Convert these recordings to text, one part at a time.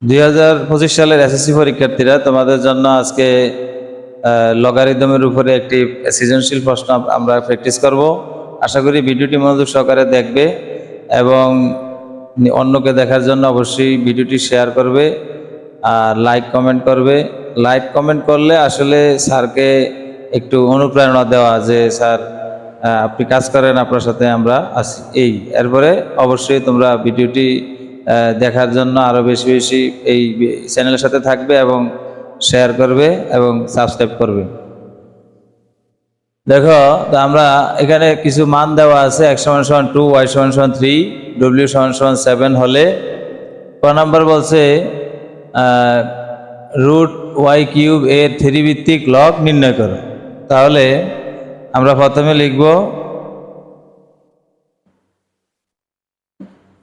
2025 সালের এসএসসি পরীক্ষার্থীরা, তোমাদের জন্য আজকে লগারিদমের উপরে একটি সৃজনশীল প্রশ্ন আমরা প্র্যাকটিস করব। আশা করি ভিডিওটি মনোযোগ সহকারে দেখবে এবং অন্যকে দেখার জন্য অবশ্যই ভিডিওটি শেয়ার করবে আর লাইক কমেন্ট করবে। লাইক কমেন্ট করলে আসলে স্যারকে একটু অনুপ্রেরণা দেওয়া যে স্যার আপনি কাজ করেন, আপনার সাথে আমরা আছি এই। এরপরে অবশ্যই তোমরা ভিডিওটি দেখার জন্য আরও বেশি বেশি এই চ্যানেলের সাথে থাকবে এবং শেয়ার করবে এবং সাবস্ক্রাইব করবে। দেখো, তো আমরা এখানে কিছু মান দেওয়া আছে। x = 2, y = 3, w = 7 হলে ক নাম্বার বলছে √y³ এর 3 ভিত্তিক লগ নির্ণয় করো। তাহলে আমরা প্রথমে লিখব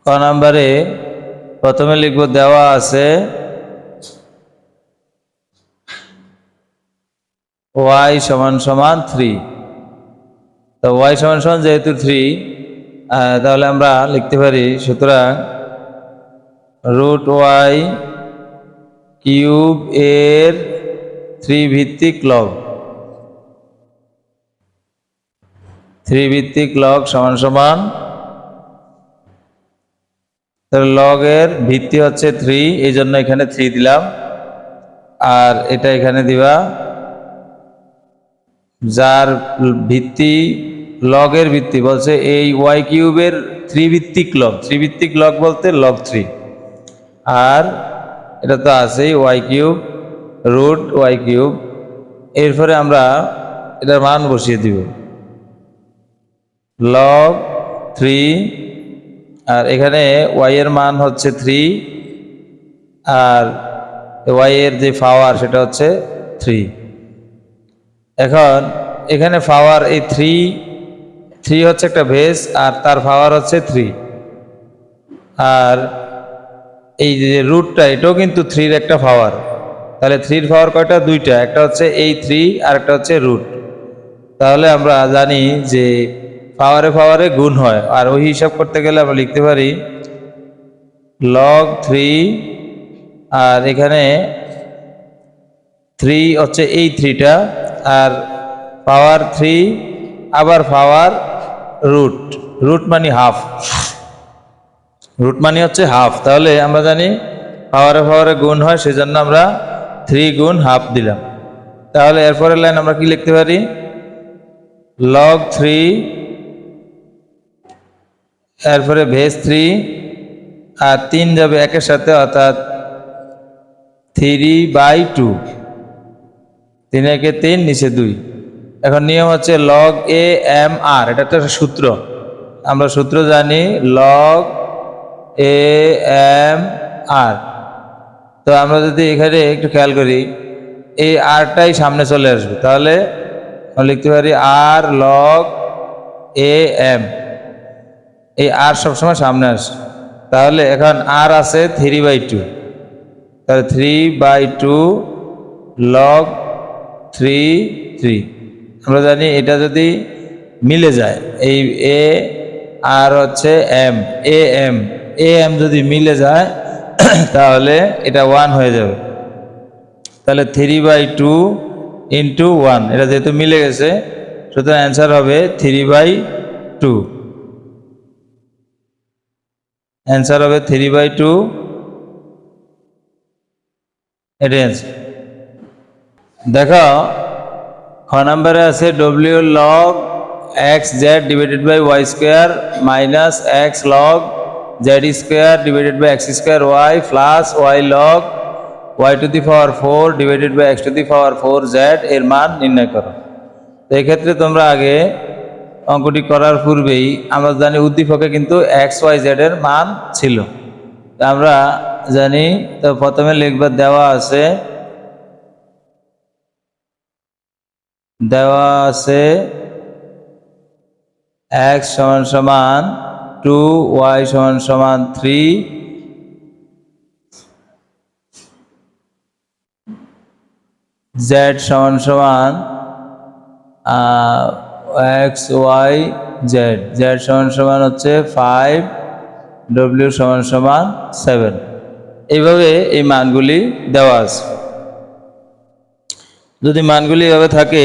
ক নাম্বারে, প্রথমে লিখব দেওয়া আছে y = 3। তো y = যেহেতু 3, তাহলে আমরা লিখতে পারি সুতরাং √y³ এর 3 ভিত্তিক লগ, 3 ভিত্তিক লগ সমান লগের ভিত্তি হচ্ছে 3, এই জন্য এখানে 3 দিলাম। আর এটা এখানে দিবা যার ভিত্তি, লগের ভিত্তি বলছে এই y³ এর 3 ভিত্তিক লগ। 3 ভিত্তিক লগ বলতে লগ 3। আর এটা তো আছেই y³ √y³। এরপরে আমরা এটার মান বসিয়ে দিব লগ 3, আর এখানে y এর মান হচ্ছে 3 আর y এর যে পাওয়ার সেটা হচ্ছে 3। এখন এখানে পাওয়ার এই 3 হচ্ছে একটা বেস আর তার পাওয়ার হচ্ছে 3। আর এই যে রুটটা, এটাও কিন্তু 3 এর একটা পাওয়ার। তাহলে 3 এর পাওয়ার কয়টা? 2টা। একটা হচ্ছে এই 3 আর একটা হচ্ছে রুট। তাহলে আমরা জানি যে পাওয়ারে গুণ হয়, আর ওই হিসাব করতে গেলে আমরা লিখতে পারি লগ 3, আর এখানে 3 হচ্ছে এই 3টা আর পাওয়ার 3 আবার পাওয়ার রুট মানে হাফ, রুট মানে হচ্ছে হাফ। তাহলে আমরা জানি পাওয়ারে গুণ হয়, সেজন্য আমরা 3 গুণ হাফ দিলাম। তাহলে এরপরের লাইন আমরা কি লিখতে পারি? লগ 3 এরপরে বেস 3 আর 3 যাবে একের সাথে, অর্থাৎ 3/2। 3 একে 3, নিচে 2। এখন নিয়ম হচ্ছে লগ AMR, এটা একটা সূত্র, আমরা সূত্র জানি লগ AMR। তো আমরা যদি এখানে একটু খেয়াল করি, এই আরটাই সামনে চলে আসবে, তাহলে আমরা লিখতে পারি আর লগ AM। এই আর সবসময় সামনে আসে। তাহলে এখন আর আছে 3/2, তাহলে 3/2 লগ 3 আমরা জানি এটা যদি মিলে যায়, এই এ আর হচ্ছে AM যদি মিলে যায় তাহলে এটা 1 হয়ে যাবে। তাহলে 3/2 × 1, এটা যেহেতু মিলে গেছে সুতরাং অ্যান্সার হবে 3/2। অ্যান্সার হবে 3/2, এটাই অ্যান্সার। দেখো, খ নাম্বারে আছে w log xz / y² - x log z² / x² y plus y log y⁴ / x⁴ z এর মান নির্ণয় করো। তো এক্ষেত্রে তোমরা আগে অঙ্কটি করার পূর্বেই আমরা জানি উদ্দীপকে কিন্তু x, y, z এর মান ছিল, আমরা জানি। তো প্রথমে লিখবা দেওয়া আছে x = 2, y = 3, z = x, y, z, z = হচ্ছে 5, w = 7। এইভাবে এই মানগুলি দেওয়া আছে। যদি মানগুলি এভাবে থাকে,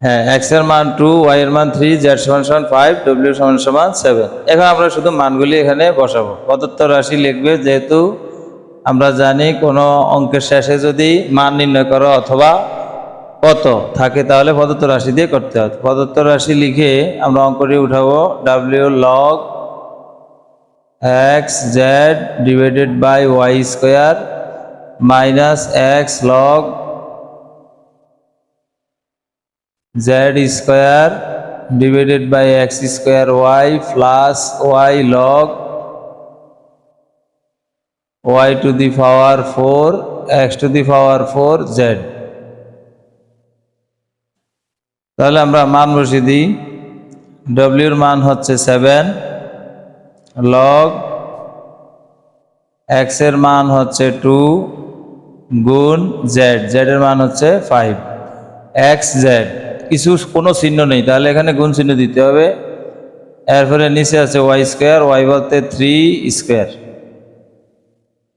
হ্যাঁ, এক্স এর মান 2, ওয়াই এর মান 3, জেড সমান সমান 5, ডব্লিউ সমান সমান 7। এখন আমরা শুধু মানগুলি এখানে বসাবো। প্রদত্ত রাশি লিখবে, যেহেতু আমরা জানি কোনো অঙ্কের শেষে যদি মান নির্ণয় করো অথবা কত থাকে তাহলে প্রদত্ত রাশি দিয়ে করতে হয়। প্রদত্ত রাশি লিখে আমরা অঙ্কটি উঠাবো, W log X Z divided by Y square minus X log Z square divided by X square Y plus Y log y to the power 4 x to the power 4 z। তাহলে আমরা মান বসিয়ে দিই। w এর মান হচ্ছে 7, log x এর মান হচ্ছে 2 গুণ z, z এর মান হচ্ছে 5, x z কিছু কোনো চিহ্ন নেই, তাহলে এখানে গুণ চিহ্ন দিতে হবে। এরপরে নিচে আছে y স্কোয়ার, y বলতে 3 স্কোয়ার,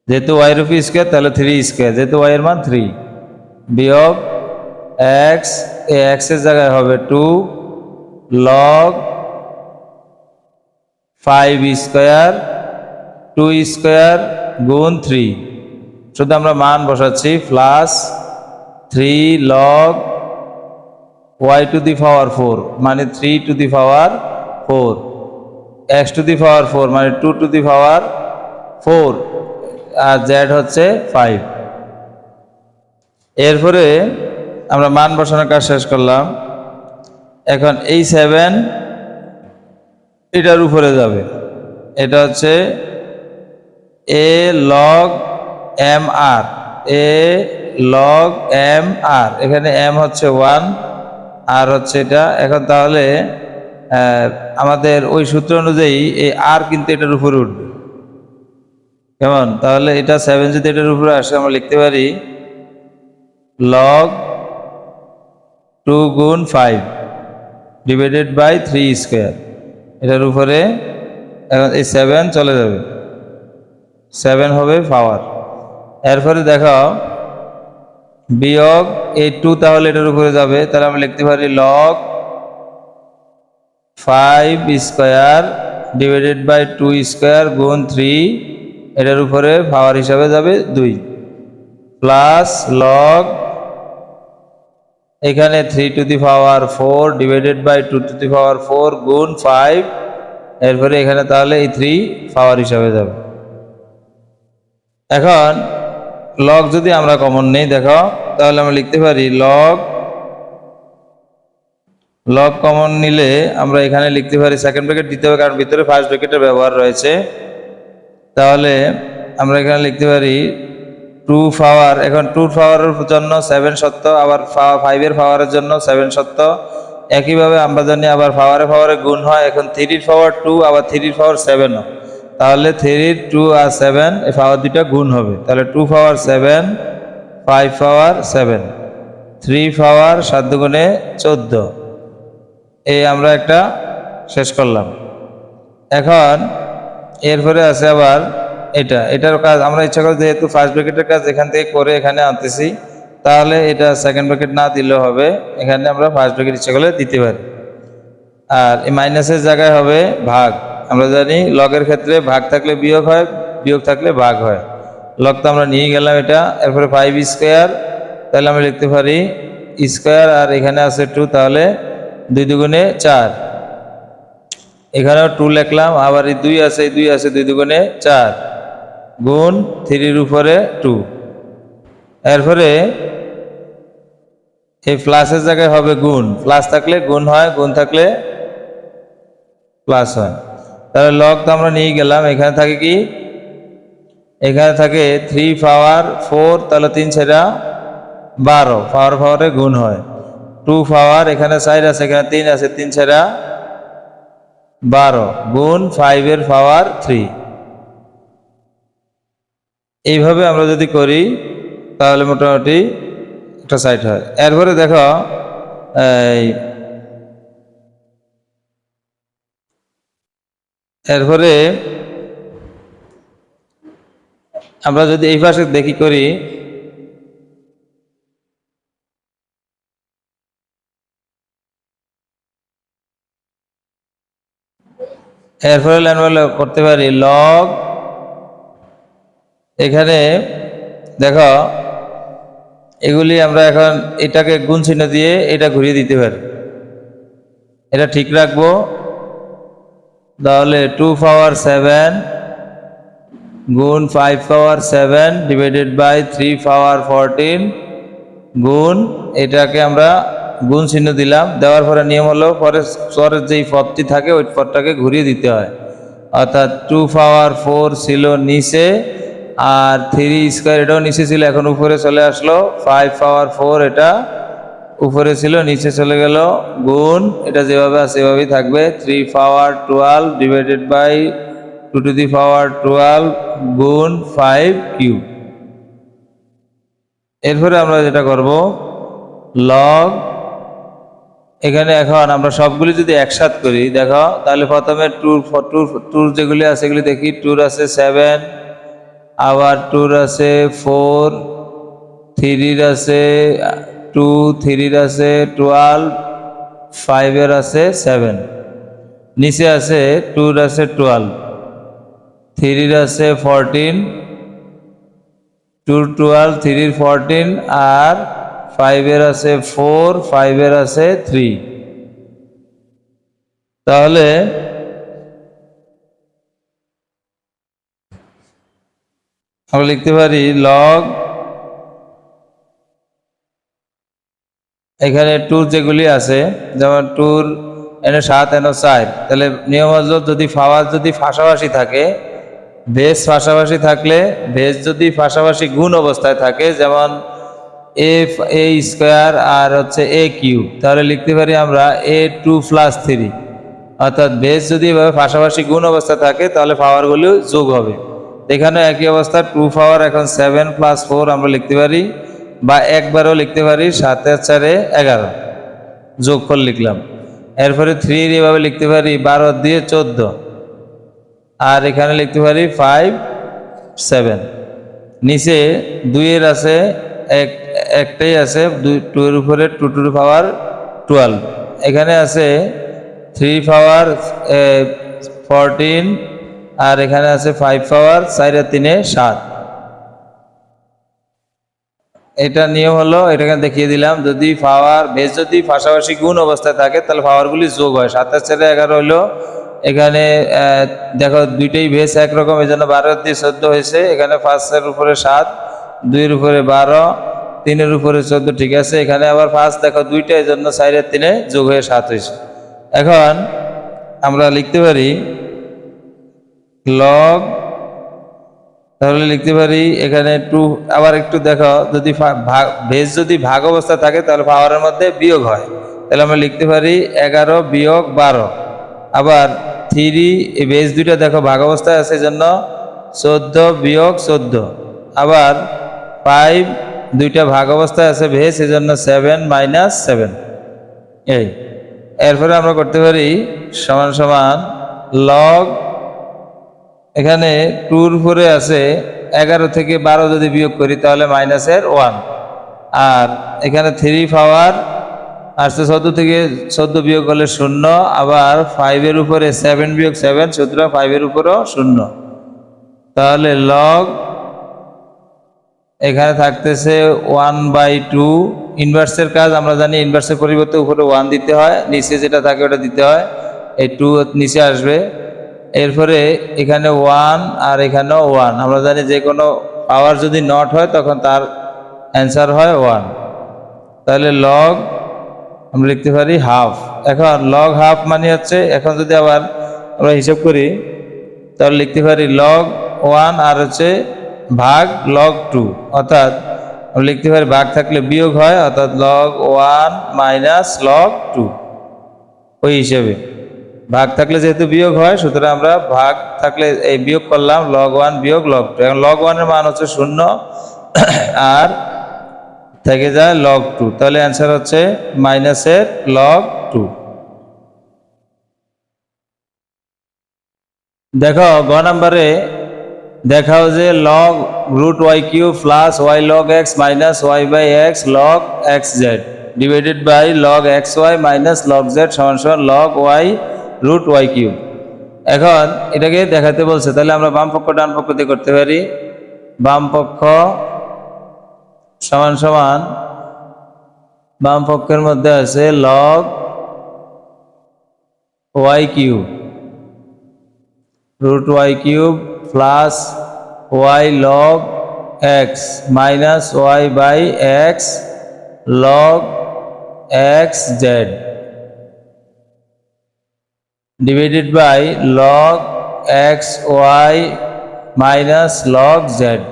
যেহেতু ওয়াই এর উপর স্কোয়ার তাহলে 3 স্কোয়ার, যেহেতু ওয়াই এর মান 3, বিয়োগ এক্স, এই এক্স এর জায়গায় হবে 2 লগ 5 স্কোয়ার 2 স্কোয়ার গুণ 3, শুধু আমরা মান বসাচ্ছি, plus 3 log y to the power 4 মানে 3 to the power 4, x to the power 4 মানে 2 to the power 4, R Z হচ্ছে 5। এরপরে আমরা মান বসানোর কাজ শেষ করলাম। এখন এই 7 এটার উপরে যাবে, এটা হচ্ছে এ লগ এম আর, এ লগ এম আর, এখানে এম হচ্ছে 1 আর হচ্ছে এটা। এখন তাহলে আমাদের ওই সূত্র অনুযায়ী এই আর কিন্তু এটার উপরে উঠবে, কেমন? তাহলে এটা 7 যদি এটার উপরে আসে আমরা লিখতে পারি লগ 2 গুণ 5 ডিভাইডেড বাই 3 স্কোয়ার, এটার উপরে এখন এই 7 চলে যাবে, 7 হবে পাওয়ার। এরপরে দেখো বিয়োগ এই 2 তাহলে এটার উপরে যাবে, তাহলে আমরা লিখতে পারি log 5 square divided by 2 square গুণ 3, এটার উপরে পাওয়ার হিসাবে যাবে 2, প্লাস লগ এখানে 3 to the power 4 divided by 2 to the power 4 গুণ 5, এরপরে এখানে তাহলে এই 3 পাওয়ার হিসাবে যাবে। এখন লগ যদি আমরা কমন নেই দেখো, তাহলে আমরা লিখতে পারি লগ কমন নিলে আমরা এখানে লিখতে পারি, সেকেন্ড ব্র্যাকেট দিতে হবে কারণ ভিতরে ফার্স্ট ব্র্যাকেটের ব্যবহার রয়েছে। তাহলে আমরা এখানে লিখতে পারি 2 পাওয়ার, এখন 2 পাওয়ারের জন্য 7 সত্য, আবার 5 এর পাওয়ারের জন্য 7 সত্য, একইভাবে আমরা জানি আবার পাওয়ারে গুণ হয়। এখন 3 এর পাওয়ার 2 আবার 3 এর পাওয়ার 7, তাহলে 3 2 আর 7 এই পাওয়ার দুটা গুণ হবে, তাহলে 2 পাওয়ার 7 5 পাওয়ার 7 3 পাওয়ার 7 দুগুণে 14, এই আমরা একটা শেষ করলাম। এখন এরপরে আছে আবার এটার কাজ আমরা ইচ্ছা করি, যেহেতু ফার্স্ট ব্র্যাকেটের কাজ এখান থেকে করে এখানে আনতেছি, তাহলে এটা সেকেন্ড ব্র্যাকেট না দিলেও হবে, এখানে আমরা ফার্স্ট ব্র্যাকেট ইচ্ছা করলে দিতে পারি। আর এই মাইনাসের জায়গায় হবে ভাগ, আমরা জানি লগের ক্ষেত্রে ভাগ থাকলে বিয়োগ হয়, বিয়োগ থাকলে ভাগ হয়। লগ তো আমরা নিয়ে গেলাম এটা, এরপরে 5 স্কোয়ার, তাহলে আমরা লিখতে পারি স্কোয়ার, আর এখানে আছে 2, তাহলে 2 দুগুণে 4, এখানেও 2 লিখলাম, আবার এই 2 আছে, এই 2 আছে, 2 দুগুণে 4 গুণ 3 উপরে 2, এরপরে এই প্লাসের জায়গায় হবে গুণ, প্লাস থাকলে গুণ হয়, গুণ থাকলে প্লাস হয়। তাহলে লগ তো আমরা নিয়ে গেলাম, এখানে থাকে কি, এখানে থাকে 3 পাওয়ার 4, তাহলে 3 ছেড়া 12, পাওয়ারে গুণ হয়। 2 পাওয়ার এখানে 4 আছে, এখানে 3 আছে, 3 ছেড়া 12 গুণ 5 এর পাওয়ার 3। এইভাবে আমরা যদি করি তাহলে মোটামুটি একটা সাইড হয়। এরপরে দেখো এই এরপরে আমরা যদি এই পাশে দেখি করি, এরপরে লাইন করতে পারি লগ, এখানে দেখো এগুলি আমরা এখন এটাকে গুণ চিহ্ন দিয়ে এটা ঘুরিয়ে দিতে পারি, এটা ঠিক রাখবো। তাহলে 2 পাওয়ার 7 গুণ 5 পাওয়ার 7 ডিভাইডেড বাই 3 পাওয়ার 14 গুণ, এটাকে আমরা গুণ চিহ্ন দিলাম। দেওয়ার পরে নিয়ম হলো পরের যেই পদটি থাকে ওই পদটাকে ঘুরিয়ে দিতে হয়। অর্থাৎ 2 পাওয়ার 4 ছিল নিচে, আর 3 স্কোয়ার এটাও নিচে ছিল, এখন উপরে চলে আসলো। 5 পাওয়ার 4 এটা উপরে ছিল নিচে চলে গেল, গুণ এটা যেভাবে আছে সেভাবেই থাকবে। 3 পাওয়ার 12 ডিভাইডেড বাই 2 টু দি পাওয়ার 12 গুণ 5 কিউব। এরপরে আমরা যেটা করব লগ, এখানে এখন আমরা সবগুলি যদি একসাথ করি দেখো, তাহলে প্রথমে টুর যেগুলি আছে এগুলি দেখি। টুর আছে 7, আবার টুর আছে 4, 3 আছে 2, 3 আছে 12, 5 আছে 7, নিচে আছে 2 আছে 12, 3 আছে 14, 2 12, 3 14, আর 5 আছে 4, 5 আছে 3। তাহলে আমরা লিখতে পারি লগ, এখানে টুর যেগুলি আছে যেমন টুর এনে 7 এনে 4, তাহলে নিয়ম হলো যদি পাওয়ার যদি পাশাপাশি থাকে, বেস পাশাপাশি থাকলে, বেস যদি পাশাপাশি গুণ অবস্থায় থাকে যেমন এ স্কোয়ার আর হচ্ছে এ কিউব, তাহলে লিখতে পারি আমরা A2 প্লাস 3। অর্থাৎ বেস যদি এভাবে পাশাপাশি গুণ অবস্থা থাকে তাহলে পাওয়ারগুলো যোগ হবে। এখানে একই অবস্থা 2 পাওয়ার এখন 7 প্লাস 4 আমরা লিখতে পারি, বা একবারও লিখতে পারি 7 আর 4 11 যোগফল লিখলাম। এরপরে 3 এভাবে লিখতে পারি 12 দিয়ে 14, আর এখানে লিখতে পারি 5 7। নিচে 2 এর আছে একটাই আছে, 2 এর উপরে 2 টু দি পাওয়ার 12, এখানে আছে 3 পাওয়ার 14, আর এখানে আছে 5 পাওয়ার 4 আর 3 7। এটা নিয়ম হলো, এটাকে দেখিয়ে দিলাম। যদি পাওয়ার বেস যদি পাশাপাশি গুণ অবস্থায় থাকে তাহলে পাওয়ারগুলি যোগ হয়। 7 আর 4 11 হইলো, এখানে দেখো দুইটাই বেস একরকম, এই জন্য 12 দিয়ে 14 হয়েছে। এখানে 5 এর উপরে 7, 2 এর উপরে 12, 3 এর উপরে 14, ঠিক আছে। এখানে আবার 5 দেখো দুইটা, এই জন্য 4 আর 3 যোগ হয়ে 7 হয়েছে। এখন আমরা লিখতে পারি লগ, তাহলে লিখতে পারি এখানে 2, আবার একটু দেখো যদি বেস যদি ভাগ অবস্থা থাকে তাহলে পাওয়ারের মধ্যে বিয়োগ হয়, তাহলে আমরা লিখতে পারি 11 বিয়োগ 12। আবার 3 এই বেস দুইটা দেখো ভাগ অবস্থায় আছে এই জন্য 14 বিয়োগ 14। আবার 5 দুইটা ভাগ অবস্থায় আছে বেস, এই জন্য 7 মাইনাস 7। এই এরপরে আমরা করতে পারি সমান সমান লগ, এখানে 2 উপরে আছে 11 থেকে 12 যদি বিয়োগ করি তাহলে মাইনাসের 1, আর এখানে 3 পাওয়ার আসছে 14 থেকে 14 বিয়োগ করলে 0, আবার 5 এর উপরে 7 বিয়োগ 7, সুতরাং 5 এর উপরেও 0। তাহলে লগ এখানে থাকতেছে 1/2। ইনভার্সের কাজ আমরা জানি, ইনভার্সের পরিবর্তে উপরে 1 দিতে হয়, নিচে যেটা থাকে ওটা দিতে হয়, এই 2 নিচে আসবে। এরপরে এখানে 1 আর এখানেও 1, আমরা জানি যে কোনো পাওয়ার যদি নট হয় তখন তার অ্যান্সার হয় 1। তাহলে লগ আমরা লিখতে পারি হাফ। এখন লগ হাফ মানে হচ্ছে, এখন যদি আবার আমরা হিসাব করি তাহলে লিখতে পারি লগ 1 আর হচ্ছে ভাগ লগ 2, অর্থাৎ আমরা লিখতে পারি ভাগ থাকলে বিয়োগ হয়, অর্থাৎ লগ 1 মাইনাস লগ 2। ওই হিসেবে ভাগ থাকলে যেহেতু বিয়োগ হয় সুতরাং আমরা ভাগ থাকলে এই বিয়োগ করলাম, লগ 1 বিয়োগ লগ 2। এখন লগ 1 এর মান হচ্ছে 0 আর থেকে যায় লগ 2, তাহলে অ্যান্সার হচ্ছে মাইনাসের লগ 2। দেখো গ নাম্বারে দেখাও যে log root Y cube plus Y log X minus Y by X log X Z divided by log X Y minus log Z সমান সমান log Y root Y cube. এখন এটাকে দেখাতে বলছে, তাহলে আমরা বাম পক্ষ ডান পক্ষ দিয়ে করতে পারি। বাম পক্ষ সমান সমান বাম পক্ষের মধ্যে আছে log Y cube root Y cube plus Y log X minus Y by X log X Z divided by log X Y minus log Z.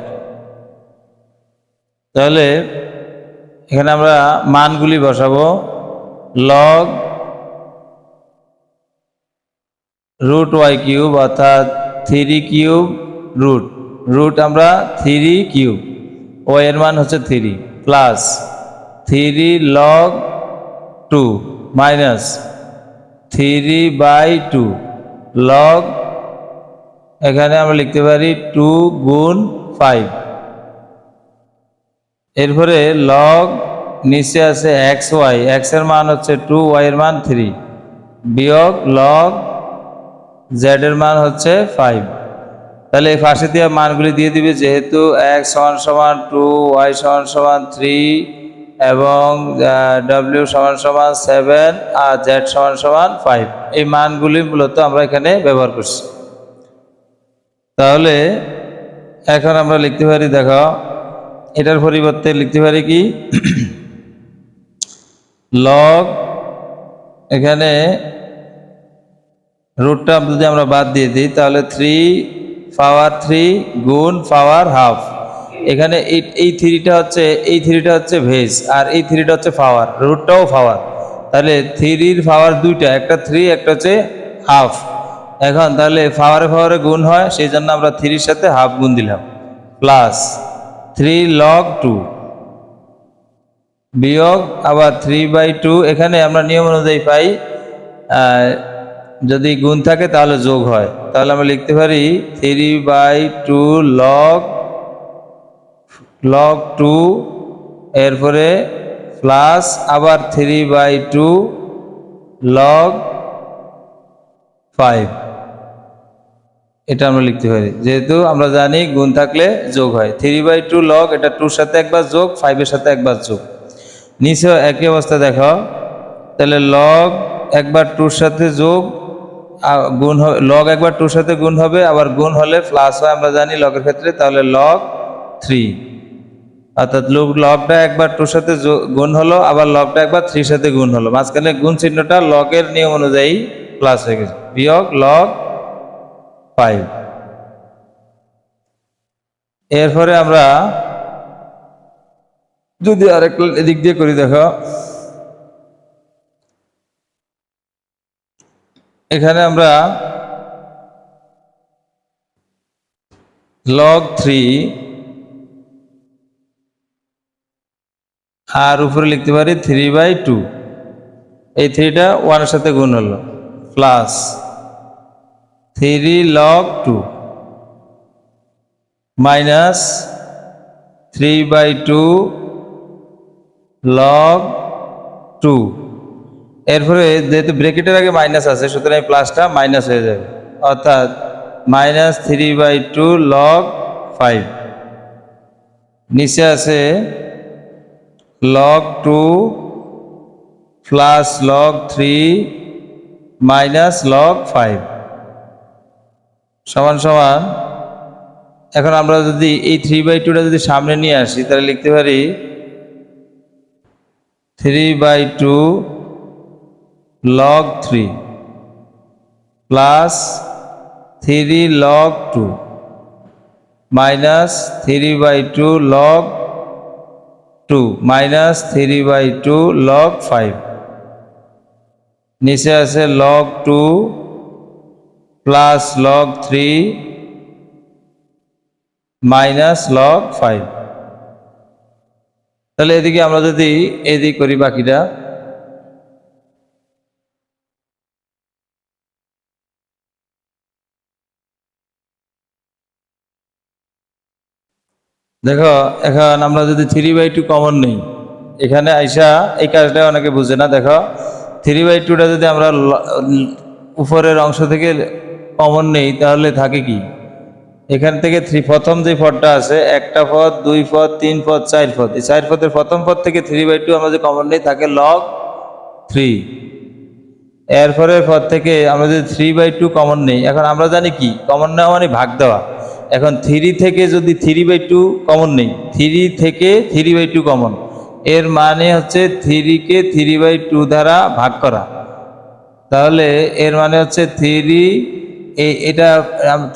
তাহলে এখানে আমরা মানগুলি বসাবো। লগ রুট ওয়াই কিউব অর্থাৎ 3 কিউব রুট রুট আমরা 3 cube, Y এর মান হচ্ছে 3 প্লাস 3 লগ 2 মাইনাস 3/2 লগ, এখানে আমরা লিখতে পারি 2 গুণ 5। এরপরে লগ নিচে আছে এক্স ওয়াই, এক্স এর মান হচ্ছে 2, ওয়াই এর মান 3 বিয়োগ লগ জেড এর মান হচ্ছে 5। তাহলে এই পাশে দিয়ে মানগুলি দিয়ে দিবে, যেহেতু এক্স সমান সমান 2, ওয়াই সমান সমান 3 এবং ডব্লিউ সমান সমান 7 আর জেড সমান সমান 5, এই মানগুলি মূলত আমরা এখানে ব্যবহার করছি। তাহলে এখন আমরা লিখতে পারি, দেখো এটার পরিবর্তে লিখতে পারি কি লগ, এখানে রুটটা যদি আমরা বাদ দিয়ে দিই তাহলে 3 পাওয়ার 3 গুণ পাওয়ার হাফ। এখানে এই 3টা হচ্ছে ভেজ আর এই 3টা হচ্ছে পাওয়ার, রুটটাও পাওয়ার। তাহলে 3-র পাওয়ার দুইটা, একটা 3 একটা হচ্ছে হাফ। এখন তাহলে পাওয়ারে গুণ হয়, সেই জন্য আমরা 3-র সাথে হাফ গুণ দিলাম প্লাস 3 লগ 2 বিয়োগ আবার 3/2। এখানে আমরা নিয়ম অনুযায়ী পাই যদি গুণ থাকে তাহলে যোগ হয়, তাহলে আমরা লিখতে পারি 3/2 লগ 2, এরপরে প্লাস আবার 3/2 লগ 5। এটা আমরা লিখতে পারি, যেহেতু আমরা জানি গুণ থাকলে যোগ হয়। 3/2 লগ, এটা 2-র সাথে একবার যোগ, 5-এর সাথে একবার যোগ। নিচেও একই অবস্থা দেখো, তাহলে লগ একবার 2-র সাথে যোগ গুণ হবে, লগ একবার 2-র সাথে গুণ হবে, আবার গুণ হলে প্লাস হয় আমরা জানি লগের ক্ষেত্রে, তাহলে লগ 3। অর্থাৎ লগটা একবার 2-র সাথে গুণ হলো, আবার লগটা একবার 3-র সাথে গুণ হলো, মাঝখানে গুণ চিহ্নটা লগের নিয়ম অনুযায়ী প্লাস হয়ে গেছে, বিয়োগ লগ 5। এরপরে আমরা যদি আরেকটা এদিক দিয়ে করি, দেখো এখানে আমরা লগ 3 আর উপরে লিখতে পারি 3/2, এই 3টা 1-এর সাথে গুণ হলো প্লাস 3 লগ 2 মাইনাস 3/2 লগ 2। এরপরে যেহেতু ব্র্যাকেটের আগে মাইনাস আছে, সুতরাং প্লাসটা মাইনাস হয়ে যাবে, অর্থাৎ মাইনাস 3/2 লগ 5। নিচে আছে log 2 plus log 3 minus log 5 সমান সমান। এখন আমরা যদি এই 3/2টা যদি সামনে নিয়ে আসি, তাহলে লিখতে পারি 3/2 log 3 plus 3 log 2 minus 3/2 log 2 minus 3/2 log 5। নিচে আছে log 2 plus log 3 minus log 5। তাহলে এদিকে আমরা যদি এদিক করি বাকিটা, দেখো এখন আমরা যদি 3/2 কমন নেই, এখানে আইসা এই কাজটা অনেকে বুঝে না। দেখো 3/2টা যদি আমরা উপরের অংশ থেকে কমন নেই তাহলে থাকে কি, এখান থেকে প্রথম যে পদটা আছে, একটা পদ, দুই পদ, তিন পদ, চার পদ, এই চার পদের প্রথম পদ থেকে 3/2 আমরা যে কমন নেই থাকে log 3। এরপরের পদ থেকে আমরা যদি 3/2 কমন নেই, এখন আমরা জানি কি কমন নেওয়া মানে ভাগ দেওয়া। এখন 3 থেকে যদি 3/2 কমন নেই, 3 থেকে 3/2 কমন, এর মানে হচ্ছে 3-কে 3/2 দ্বারা ভাগ করা। তাহলে এর মানে হচ্ছে 3, এটা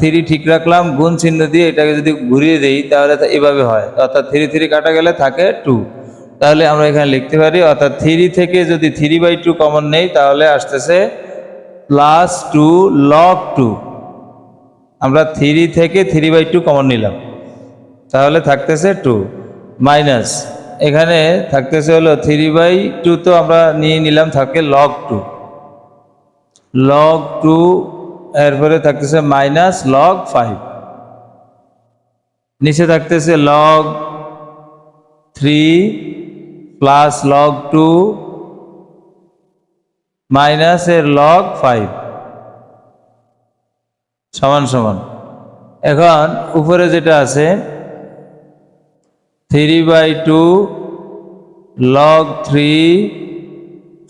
3 ঠিক রাখলাম, গুণ চিহ্ন দিয়ে এটাকে যদি ঘুরিয়ে দেই তাহলে এভাবে হয়, অর্থাৎ 3 কাটা গেলে থাকে 2। তাহলে আমরা এখানে লিখতে পারি, অর্থাৎ 3 থেকে যদি 3/2 কমন নেই তাহলে আসতেছে +2 log 2। আমরা 3 থেকে 3/2 কমন নিলাম, তাহলে থাকতেছে 2 মাইনাস, এখানে থাকতেছে হলো 3/2, তো আমরা নিয়ে নিলাম, থাকে log 2। log 2 এরপরে থাকতেছে মাইনাস log 5, নিচে থাকতেছে log 3 প্লাস log 2 মাইনাস এর log 5 সমান সমান। এখন উপরে যেটা আছে 3/2 log 3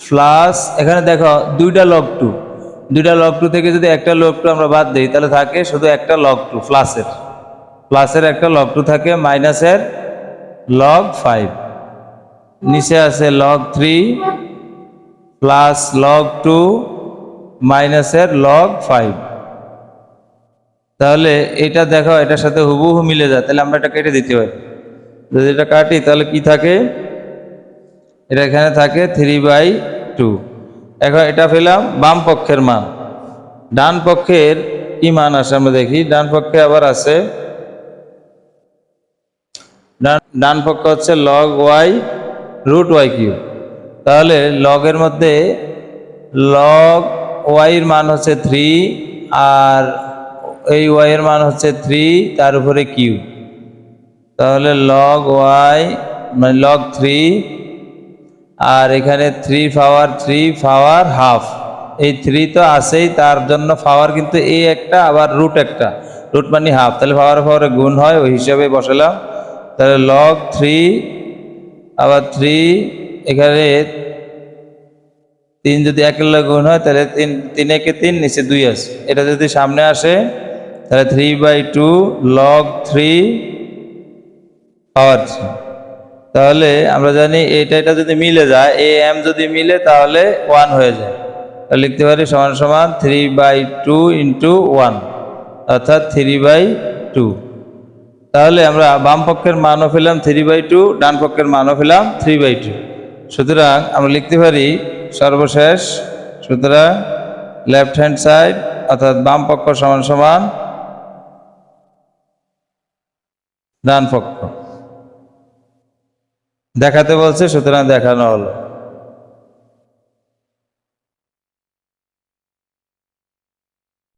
প্লাস, এখানে দেখো দুইটা log 2, দুইটা log 2 থেকে যদি একটা log 2 আমরা বাদ দিই তাহলে থাকে শুধু একটা log 2 প্লাসের একটা log 2 থাকে, মাইনাসের log 5, নিচে আছে log 3 প্লাস log 2 মাইনাসের log 5। তাহলে এটা দেখো এটার সাথে হুবহু মিলে যায়, তাহলে আমরা এটা কেটে দিতে পারি। যদি এটা কাটি তাহলে কি থাকে, এটা এখানে থাকে 3/2। এখন এটা পেলাম বাম পক্ষের মান। ডান পক্ষের কি মান আসে আমরা দেখি। ডান পক্ষে আবার আছে, ডান পক্ষ হচ্ছে log y √y3। তাহলে লগের মধ্যে log y এর মান হচ্ছে 3, আর এই y এর মান হচ্ছে 3, তার উপরে কিউ। তাহলে log y মানে log 3, আর এখানে 3 পাওয়ার হাফ, এই 3 তো আছেই, তার জন্য পাওয়ার কিন্তু এই একটা, আবার রুট একটা, রুট মানে হাফ, তাহলে পাওয়ারে গুণ হয়, ওই হিসাবে বসালাম। তাহলে log 3 আবার 3, এখানে 3 যদি একের লগে গুণ হয় তাহলে 3 একে 3, নিচে 2 আছে, এটা যদি সামনে আসে তাহলে 3/2 log 3 পাওয়ার 3। তাহলে আমরা জানি এটা যদি মিলে যায়, am যদি মিলে তাহলে 1 হয়ে যায়, তাহলে লিখতে পারি সমান সমান 3/2 × 1, অর্থাৎ 3/2। তাহলে আমরা বাম পক্ষের মানও পেলাম 3/2, ডান পক্ষের মানও পেলাম 3/2। সুতরাং আমরা লিখতে পারি সর্বশেষ, সুতরাং লেফট হ্যান্ড সাইড অর্থাৎ বাম পক্ষ সমান সমান ডান পক্ষ। দেখাতে বলছে, সুতরাং দেখানো হলো।